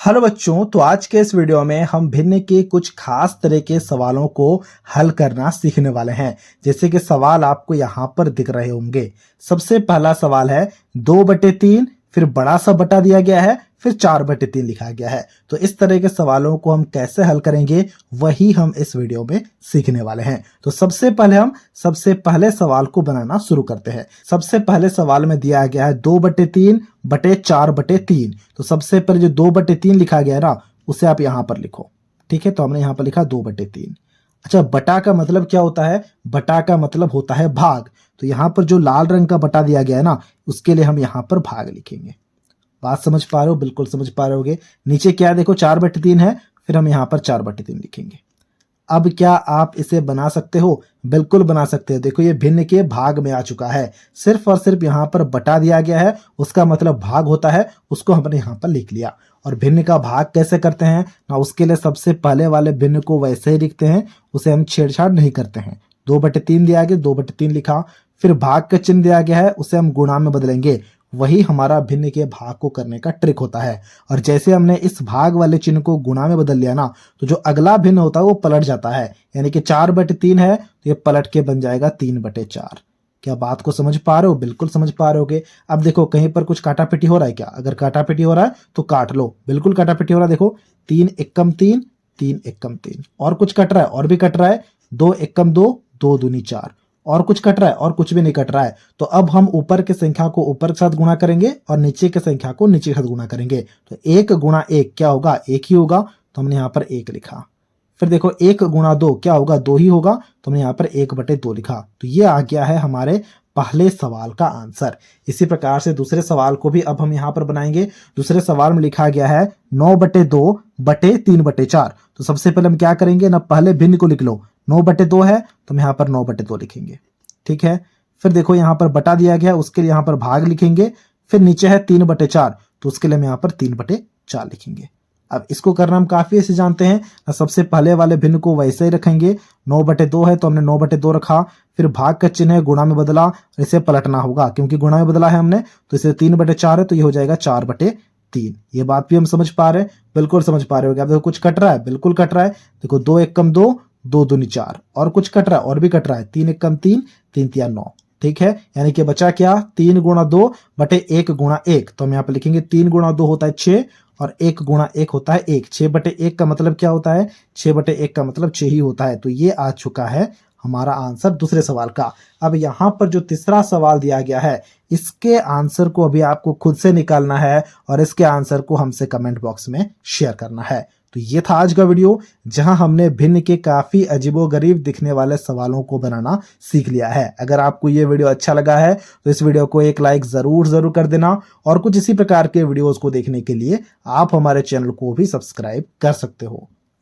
Hello बच्चों, तो आज के इस वीडियो में हम भिन्न के कुछ खास तरह के सवालों को हल करना सीखने वाले हैं। जैसे कि सवाल आपको यहाँ पर दिख रहे होंगे। सबसे पहला सवाल है 2/3, फिर बड़ा सा बटा दिया गया है, फिर 4/3 लिखा गया है। तो इस तरह के सवालों को हम कैसे हल करेंगे वही हम इस वीडियो में सीखने वाले हैं। तो सबसे पहले हम सबसे सवाल को बनाना शुरू करते हैं। सबसे पहले सवाल में दिया गया है 2/3 बटे 4/3। तो सबसे पहले जो 2/3 लिखा गया है ना, उसे आप यहाँ पर लिखो। ठीक है, तो हमने यहाँ पर लिखा 2/3। अच्छा, बटा का मतलब क्या होता है? बटा का मतलब होता है भाग। तो यहाँ पर जो लाल रंग का बटा दिया गया है ना, उसके लिए हम यहाँ पर भाग लिखेंगे। बात समझ पा रहे हो? बिल्कुल समझ पा रहे होगे। नीचे क्या देखो 4/3 है, फिर हम यहाँ पर 4/3 लिखेंगे। अब क्या आप इसे बना सकते हो? बिल्कुल बना सकते हो। देखो ये भिन्न के भाग में आ चुका है। सिर्फ और सिर्फ यहाँ पर बटा दिया गया है, उसका मतलब भाग होता है, उसको हमने यहाँ पर लिख लिया। और भिन्न का भाग कैसे करते हैं ना, उसके लिए सबसे पहले वाले भिन्न को वैसे ही लिखते हैं, उसे हम छेड़छाड़ नहीं करते हैं। 2/3 दिया गया, 2/3 लिखा, फिर भाग का चिन्ह दिया गया है, उसे हम गुणा में बदलेंगे। वही हमारा भिन्न के भाग को करने का ट्रिक होता है। और जैसे हमने इस भाग वाले चिन्ह को गुणा में बदल लिया ना, तो जो अगला भिन्न होता है वो पलट जाता है। यानी कि 4/3 है तो ये पलट के बन जाएगा 3/4। क्या बात को समझ पा रहे हो? बिल्कुल समझ पा रहे होगे। अब देखो कहीं पर कुछ काटापिटी हो रहा है क्या? अगर काटापिटी हो रहा है तो काट लो। बिल्कुल काटापिटी हो रहा है। देखो 3 एकम 3, 3 एकम 3। और कुछ कट रहा है? और भी कट रहा है। 2 एकम 2, 2 दूनी 4। और कुछ कट रहा है? और कुछ भी नहीं कट रहा है। तो अब हम ऊपर के संख्या को ऊपर के साथ गुणा करेंगे और नीचे के संख्या को नीचे के साथ गुणा करेंगे। तो 1 गुणा 1 क्या होगा? 1 ही होगा। तो हमने यहाँ पर 1 लिखा। फिर देखो 1 गुणा 2 क्या होगा? 2 ही होगा। तो हमने यहाँ पर 1/2 लिखा। तो ये आ गया है हमारे पहले सवाल का आंसर। इसी प्रकार से दूसरे सवाल को भी अब हम यहाँ पर बनाएंगे। दूसरे सवाल में लिखा गया है 9/2 बटे 3/4। तो सबसे पहले हम क्या करेंगे ना, पहले भिन्न को लिख लो। 9/2 है तो हम यहाँ पर 9/2 लिखेंगे। ठीक है, फिर देखो यहाँ पर बटा दिया गया है, उसके लिए यहाँ पर भाग लिखेंगे। फिर नीचे है 3/4, तो उसके लिए हम यहाँ पर 3/4 लिखेंगे। अब इसको करना हम काफी ऐसे जानते हैं। सबसे पहले वाले भिन्न को वैसे ही रखेंगे। 9/2 है तो हमने 9/2 रखा। फिर भाग का चिन्ह है, गुणा में बदला, इसे पलटना होगा क्योंकि गुणा में बदला है हमने। तो इसे 3/4 है तो ये हो जाएगा 4/3। ये बात भी हम समझ पा रहे हैं। बिल्कुल समझ पा रहे हो। अब देखो कुछ कट रहा है? बिल्कुल कट रहा है। देखो 2 एकम 2, 2 दूनी 4। और कुछ कट रहा है? और भी कट रहा है। 3 एकम 3, 3 तिया 9। ठीक है, यानी कि बचा क्या? 3 गुणा 2 बटे 1 गुणा 1। तो हम यहाँ पे लिखेंगे 3 गुणा 2 होता है 6 और 1 गुणा 1 होता है 1। 6/1 का मतलब क्या होता है? 6/1 का मतलब 6 ही होता है। तो ये आ चुका है हमारा आंसर दूसरे सवाल का। अब यहाँ पर जो तीसरा सवाल दिया गया है, इसके आंसर को अभी आपको खुद से निकालना है और इसके आंसर को हमसे कमेंट बॉक्स में शेयर करना है। तो ये था आज का वीडियो, जहां हमने भिन्न के काफी अजीबोगरीब दिखने वाले सवालों को बनाना सीख लिया है। अगर आपको ये वीडियो अच्छा लगा है तो इस वीडियो को एक लाइक जरूर कर देना। और कुछ इसी प्रकार के वीडियोस को देखने के लिए आप हमारे चैनल को भी सब्सक्राइब कर सकते हो।